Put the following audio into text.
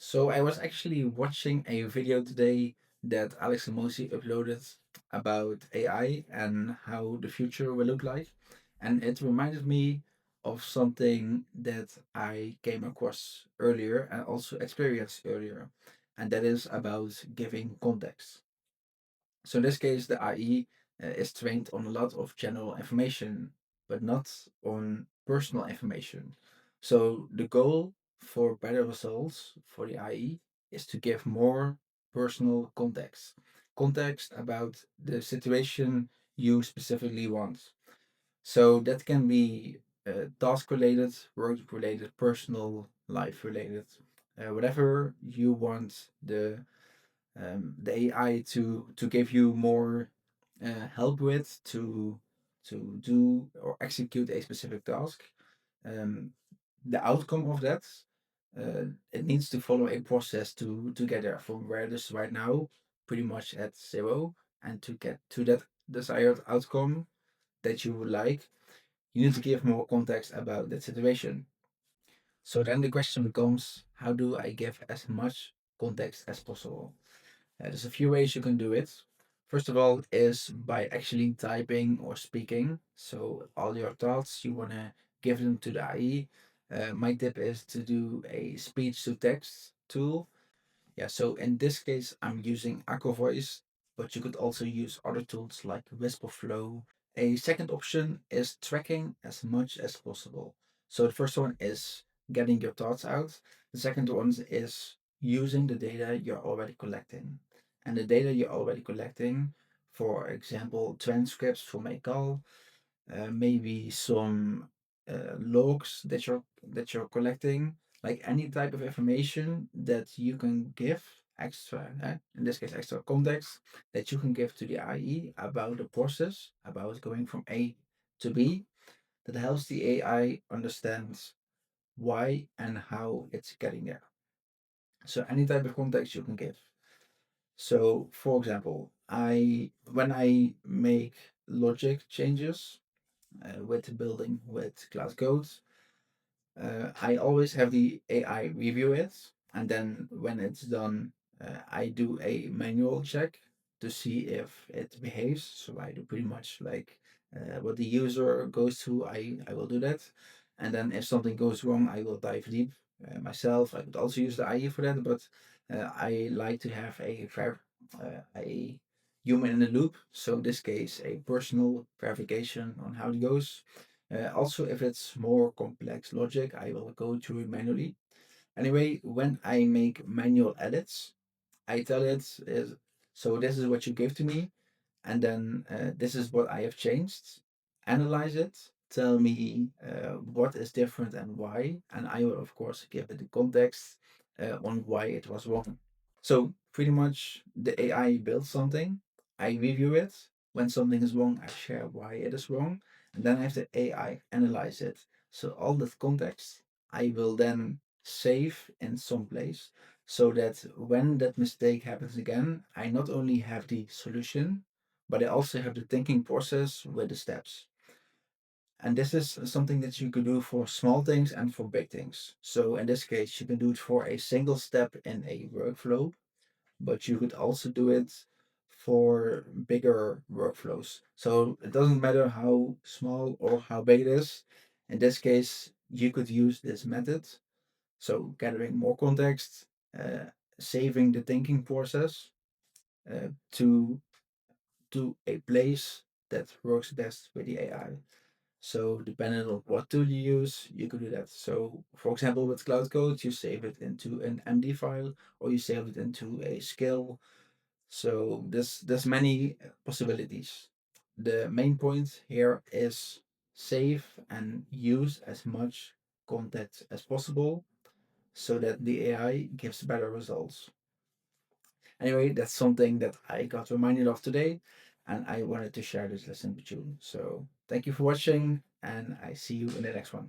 So I was actually watching a video today that Alex Mosi uploaded about AI and how the future will look like. And it reminded me of something that I came across earlier and also experienced earlier. And that is about giving context. So in this case, the AI is trained on a lot of general information, but not on personal information. So the goal for better results for the AI is to give more personal context, context about the situation you specifically want. So that can be task related, work related, personal life related, whatever you want the AI to give you more help with to do or execute a specific task. Um, the outcome of that it needs to follow a process to get there from where it is right now, pretty much at zero, and to get to that desired outcome that you would like. You need to give more context about that situation. So then the question becomes, how do I give as much context as possible? There's a few ways you can do it. First of all, is by actually typing or speaking. So all your thoughts you wanna give them to the AI. My tip is to do a speech to text tool. Yeah, so in this case, I'm using Aqua Voice, but you could also use other tools like Whisperflow. A second option is tracking as much as possible. So the first one is getting your thoughts out. The second one is using the data you're already collecting. And the data you're already collecting, for example, transcripts from a call, maybe some logs that you're collecting, like any type of information that you can give extra, in this case, extra context that you can give to the AI about the process, about going from A to B, that helps the AI understand why and how it's getting there. So any type of context you can give. So, for example, I when I make logic changes with building with Cloud Code, I always have the AI review it, and then when it's done, I do a manual check to see if it behaves. So I do pretty much like what the user goes through. I will do that, and then if something goes wrong, I will dive deep myself. I could also use the AI for that, but I like to have a human in the loop. So in this case, a personal verification on how it goes. Also, if it's more complex logic, I will go through it manually. Anyway, when I make manual edits, I tell it is so this is what you gave to me, and then this is what I have changed. Analyze it, tell me what is different and why, and I will of course give it the context on why it was wrong. So pretty much the AI builds something, I review it. When something is wrong, I share why it is wrong, and then I have the AI analyze it. So all that context I will then save in some place so that when that mistake happens again, I not only have the solution, but I also have the thinking process with the steps. And this is something that you could do for small things and for big things. So in this case, you can do it for a single step in a workflow, but you could also do it for bigger workflows. So it doesn't matter how small or how big it is. In this case, you could use this method. So gathering more context, saving the thinking process to a place that works best with the AI. So depending on what tool you use, you could do that. So for example, with Cloud Code, you save it into an MD file or you save it into a skill. So there's many possibilities. The main point here is save and use as much context as possible so that the AI gives better results. Anyway, that's something that I got reminded of today, and I wanted to share this lesson with you. So thank you for watching, and I see you in the next one.